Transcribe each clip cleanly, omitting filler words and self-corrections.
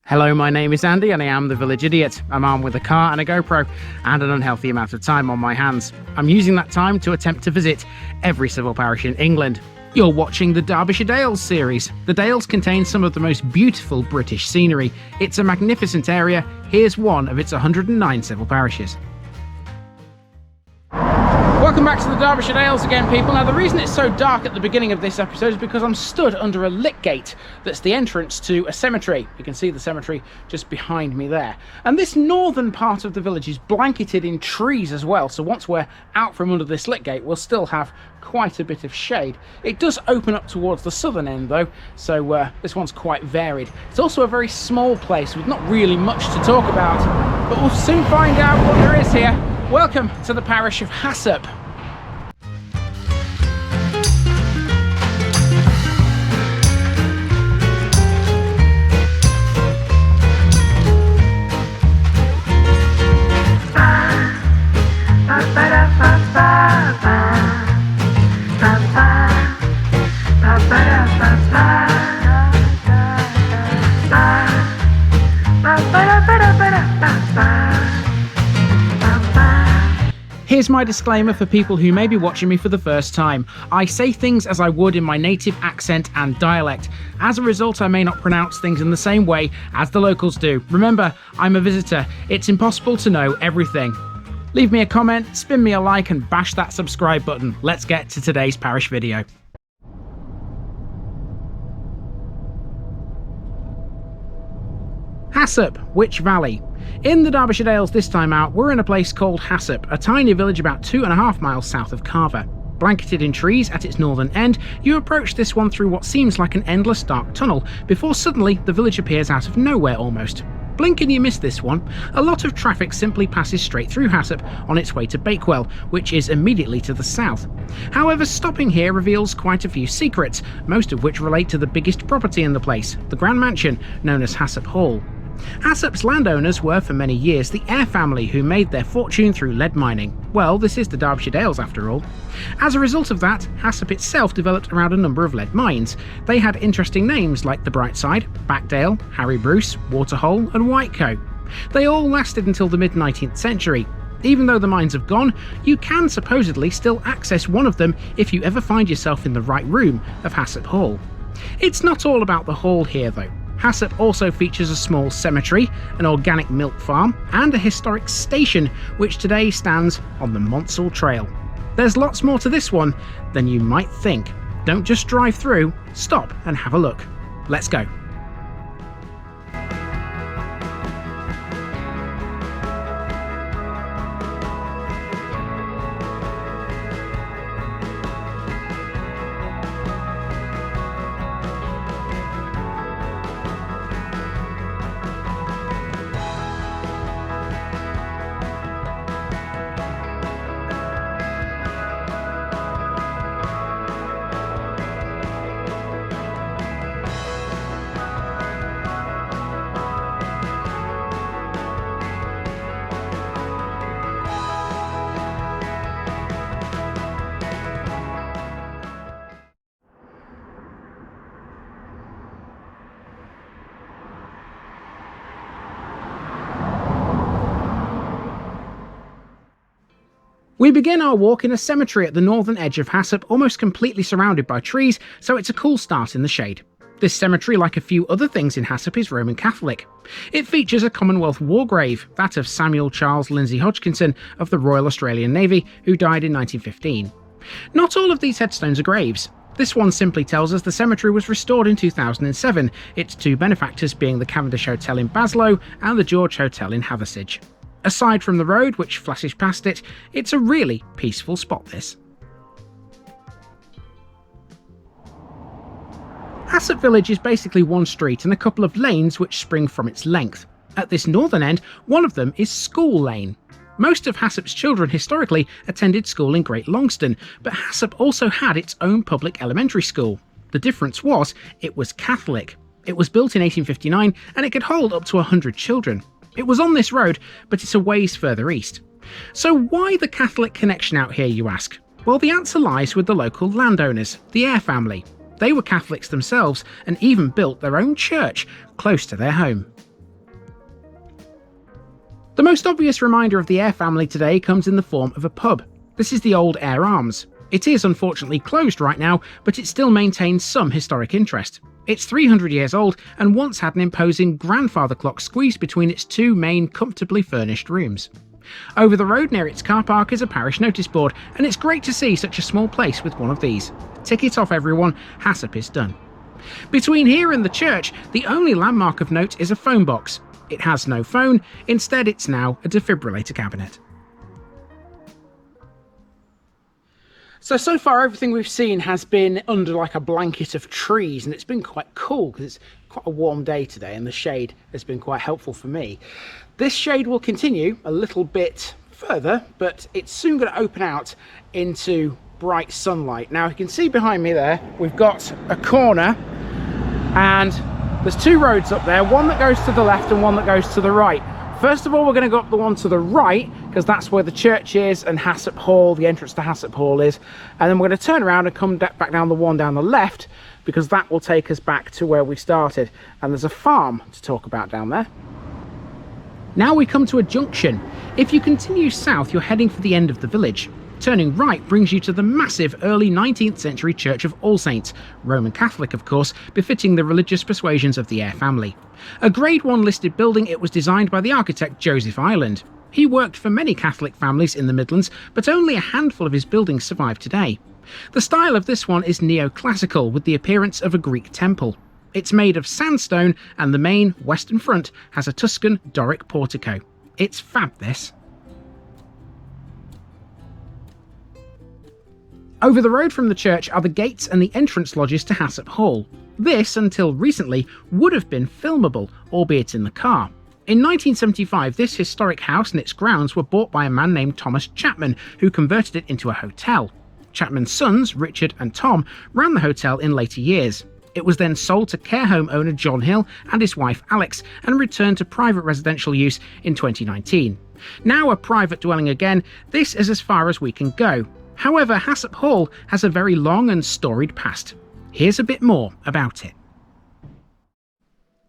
Hello, my name is Andy and I am the Village Idiot. I'm armed with a car and a GoPro and an unhealthy amount of time on my hands. I'm using that time to attempt to visit every civil parish in England. You're watching the Derbyshire Dales series. The Dales contain some of the most beautiful British scenery. It's a magnificent area. Here's one of its 109 civil parishes. Welcome back to the Derbyshire Dales again, people. Now, the reason it's so dark at the beginning of this episode is because I'm stood under a lit gate that's the entrance to a cemetery. You can see the cemetery just behind me there. And this northern part of the village is blanketed in trees as well, so once we're out from under this lit gate, we'll still have quite a bit of shade. It does open up towards the southern end though, so this one's quite varied. It's also a very small place with not really much to talk about, but we'll soon find out what there is here. Welcome to the parish of Hassop. Here's my disclaimer for people who may be watching me for the first time. I say things as I would in my native accent and dialect. As a result, I may not pronounce things in the same way as the locals do. Remember, I'm a visitor. It's impossible to know everything. Leave me a comment, spin me a like and bash that subscribe button. Let's get to today's parish video. Hassop, Witch Valley. In the Derbyshire Dales this time out, we're in a place called Hassop, a tiny village about 2.5 miles south of Calver. Blanketed in trees at its northern end, you approach this one through what seems like an endless dark tunnel, before suddenly the village appears out of nowhere almost. Blink and you miss this one. A lot of traffic simply passes straight through Hassop on its way to Bakewell, which is immediately to the south. However, stopping here reveals quite a few secrets, most of which relate to the biggest property in the place, the grand mansion known as Hassop Hall. Hassop's landowners were for many years the Eyre family who made their fortune through lead mining. Well, this is the Derbyshire Dales after all. As a result of that, Hassop itself developed around a number of lead mines. They had interesting names like the Brightside, Backdale, Harry Bruce, Waterhole and Whitecoe. They all lasted until the mid-19th century. Even though the mines have gone, you can supposedly still access one of them if you ever find yourself in the right room of Hassop Hall. It's not all about the hall here though. Hassop also features a small cemetery, an organic milk farm, and a historic station, which today stands on the Monsell Trail. There's lots more to this one than you might think. Don't just drive through, stop and have a look. Let's go. We begin our walk in a cemetery at the northern edge of Hassop, almost completely surrounded by trees, so it's a cool start in the shade. This cemetery, like a few other things in Hassop, is Roman Catholic. It features a Commonwealth war grave, that of Samuel Charles Lindsay Hodgkinson of the Royal Australian Navy, who died in 1915. Not all of these headstones are graves. This one simply tells us the cemetery was restored in 2007, its two benefactors being the Cavendish Hotel in Baslow and the George Hotel in Hathersage. Aside from the road, which flashes past it, it's a really peaceful spot this. Hassop Village is basically one street and a couple of lanes which spring from its length. At this northern end, one of them is School Lane. Most of Hassop's children historically attended school in Great Longston, but Hassop also had its own public elementary school. The difference was, it was Catholic. It was built in 1859 and it could hold up to 100 children. It was on this road, but it's a ways further east. So why the Catholic connection out here, you ask? Well, the answer lies with the local landowners, the Eyre family. They were Catholics themselves and even built their own church close to their home. The most obvious reminder of the Eyre family today comes in the form of a pub. This is the old Eyre Arms. It is unfortunately closed right now, but it still maintains some historic interest. It's 300 years old and once had an imposing grandfather clock squeezed between its two main comfortably furnished rooms. Over the road near its car park is a parish notice board, and it's great to see such a small place with one of these. Tick it off everyone, Hassop is done. Between here and the church, the only landmark of note is a phone box. It has no phone, instead it's now a defibrillator cabinet. So far everything we've seen has been under like a blanket of trees, and it's been quite cool because it's quite a warm day today and the shade has been quite helpful for me. This shade will continue a little bit further, but it's soon going to open out into bright sunlight. Now you can see behind me there, we've got a corner and there's two roads up there, one that goes to the left and one that goes to the right. First of all, we're going to go up the one to the right because that's where the church is and Hassop Hall, the entrance to Hassop Hall is. And then we're going to turn around and come back down the one down the left because that will take us back to where we started. And there's a farm to talk about down there. Now we come to a junction. If you continue south, you're heading for the end of the village. Turning right brings you to the massive early 19th century Church of All Saints, Roman Catholic of course, befitting the religious persuasions of the Eyre family. A Grade 1 listed building, it was designed by the architect Joseph Ireland. He worked for many Catholic families in the Midlands, but only a handful of his buildings survive today. The style of this one is neoclassical, with the appearance of a Greek temple. It's made of sandstone, and the main, western front has a Tuscan Doric portico. It's fab, this. Over the road from the church are the gates and the entrance lodges to Hassop Hall. This, until recently, would have been filmable, albeit in the car. In 1975, this historic house and its grounds were bought by a man named Thomas Chapman, who converted it into a hotel. Chapman's sons, Richard and Tom, ran the hotel in later years. It was then sold to care home owner John Hill and his wife Alex, and returned to private residential use in 2019. Now a private dwelling again, this is as far as we can go. However, Hassop Hall has a very long and storied past. Here's a bit more about it.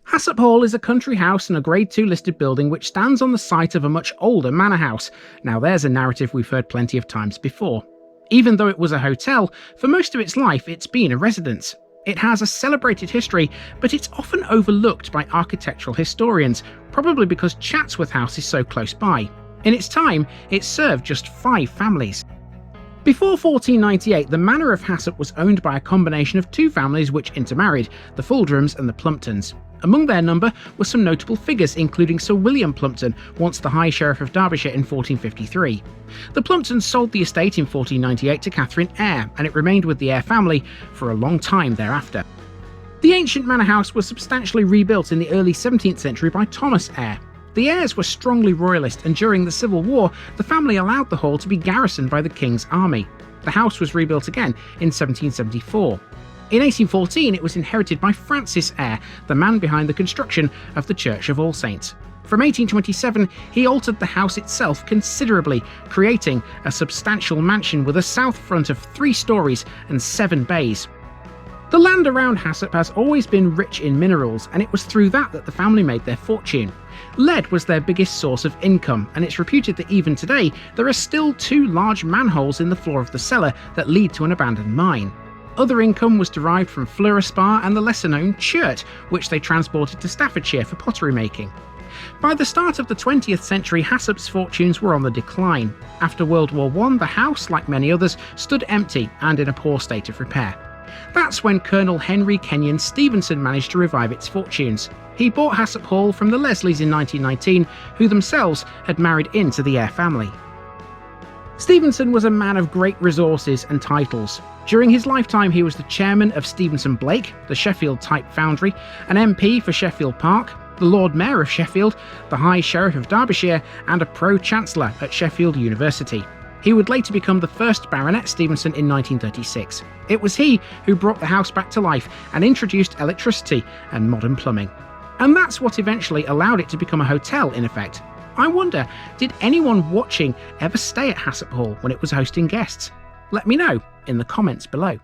Hassop Hall is a country house and a Grade 2 listed building which stands on the site of a much older manor house. Now there's a narrative we've heard plenty of times before. Even though it was a hotel, for most of its life it's been a residence. It has a celebrated history, but it's often overlooked by architectural historians, probably because Chatsworth House is so close by. In its time, it served just 5 families. Before 1498, the manor of Hassop was owned by a combination of 2 families which intermarried, the Fuldrams and the Plumptons. Among their number were some notable figures, including Sir William Plumpton, once the High Sheriff of Derbyshire in 1453. The Plumptons sold the estate in 1498 to Catherine Eyre, and it remained with the Eyre family for a long time thereafter. The ancient manor house was substantially rebuilt in the early 17th century by Thomas Eyre. The Eyres were strongly royalist, and during the Civil War, the family allowed the hall to be garrisoned by the King's army. The house was rebuilt again in 1774. In 1814, it was inherited by Francis Eyre, the man behind the construction of the Church of All Saints. From 1827, he altered the house itself considerably, creating a substantial mansion with a south front of 3 stories and 7 bays. The land around Hassop has always been rich in minerals, and it was through that the family made their fortune. Lead was their biggest source of income, and it's reputed that even today there are still 2 large manholes in the floor of the cellar that lead to an abandoned mine. Other income was derived from fluorspar and the lesser-known chert, which they transported to Staffordshire for pottery making. By the start of the 20th century, Hassop's fortunes were on the decline. After World War I, the house, like many others, stood empty and in a poor state of repair. That's when Colonel Henry Kenyon Stevenson managed to revive its fortunes. He bought Hassop Hall from the Leslies in 1919, who themselves had married into the Eyre family. Stevenson was a man of great resources and titles. During his lifetime, he was the chairman of Stevenson Blake, the Sheffield Type Foundry, an MP for Sheffield Park, the Lord Mayor of Sheffield, the High Sheriff of Derbyshire, and a Pro-Chancellor at Sheffield University. He would later become the first Baronet Stevenson in 1936. It was he who brought the house back to life and introduced electricity and modern plumbing. And that's what eventually allowed it to become a hotel, in effect. I wonder, did anyone watching ever stay at Hassop Hall when it was hosting guests? Let me know in the comments below.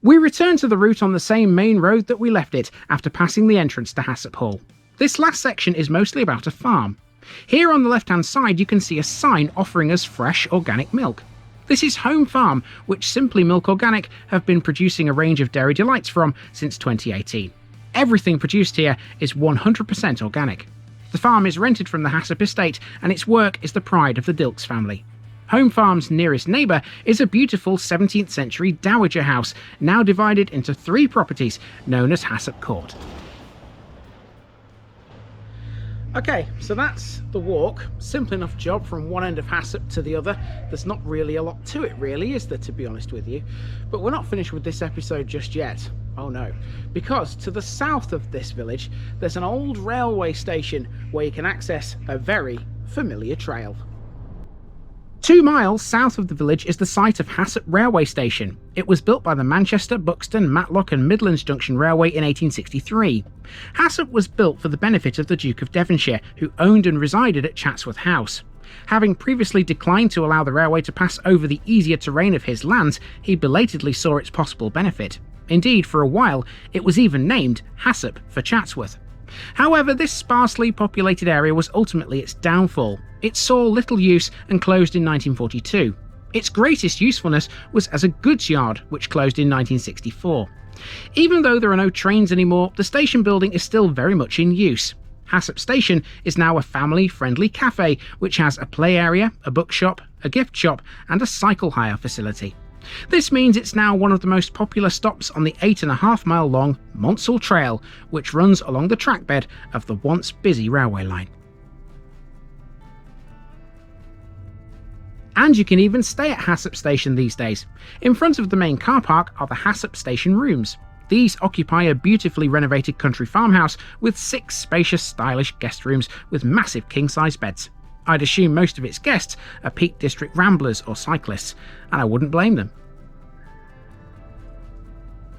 We return to the route on the same main road that we left it after passing the entrance to Hassop Hall. This last section is mostly about a farm. Here on the left hand side you can see a sign offering us fresh organic milk. This is Home Farm, which Simply Milk Organic have been producing a range of dairy delights from since 2018. Everything produced here is 100% organic. The farm is rented from the Hassop estate and its work is the pride of the Dilks family. Home Farm's nearest neighbour is a beautiful 17th century dowager house, now divided into 3 properties known as Hassop Court. Okay, so that's the walk. Simple enough job from one end of Hassop to the other. There's not really a lot to it really, is there, to be honest with you? But we're not finished with this episode just yet. Oh no. Because to the south of this village, there's an old railway station where you can access a very familiar trail. 2 miles south of the village is the site of Hassop Railway Station. It was built by the Manchester, Buxton, Matlock and Midlands Junction Railway in 1863. Hassop was built for the benefit of the Duke of Devonshire, who owned and resided at Chatsworth House. Having previously declined to allow the railway to pass over the easier terrain of his lands, he belatedly saw its possible benefit. Indeed, for a while, it was even named Hassop for Chatsworth. However, this sparsely populated area was ultimately its downfall. It saw little use and closed in 1942. Its greatest usefulness was as a goods yard, which closed in 1964. Even though there are no trains anymore, the station building is still very much in use. Hassop Station is now a family-friendly cafe, which has a play area, a bookshop, a gift shop and a cycle hire facility. This means it's now one of the most popular stops on the 8.5-mile long Monsall Trail, which runs along the trackbed of the once busy railway line. And you can even stay at Hassop Station these days. In front of the main car park are the Hassop Station rooms. These occupy a beautifully renovated country farmhouse with 6 spacious, stylish guest rooms with massive king-size beds. I'd assume most of its guests are Peak District ramblers or cyclists, and I wouldn't blame them.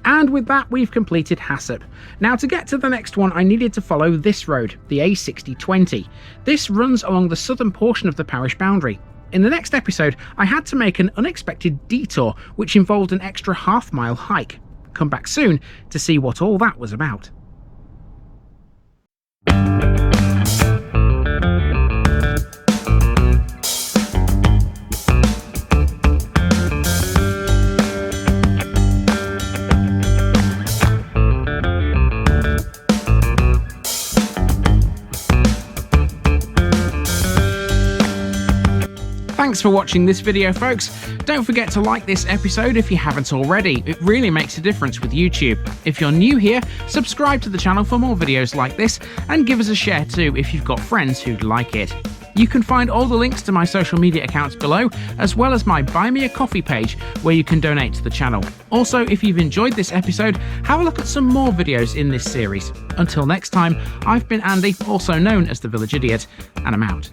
And with that, we've completed Hassop. Now, to get to the next one, I needed to follow this road, the A6020. This runs along the southern portion of the parish boundary. In the next episode, I had to make an unexpected detour, which involved an extra half-mile hike. Come back soon to see what all that was about. Thanks for watching this video, folks. Don't forget to like this episode if you haven't already. It really makes a difference with YouTube. If you're new here, subscribe to the channel for more videos like this, and give us a share too if you've got friends who'd like it. You can find all the links to my social media accounts below, as well as my Buy Me a Coffee page where you can donate to the channel. Also, if you've enjoyed this episode, have a look at some more videos in this series. Until next time, I've been Andy, also known as the Village Idiot, and I'm out.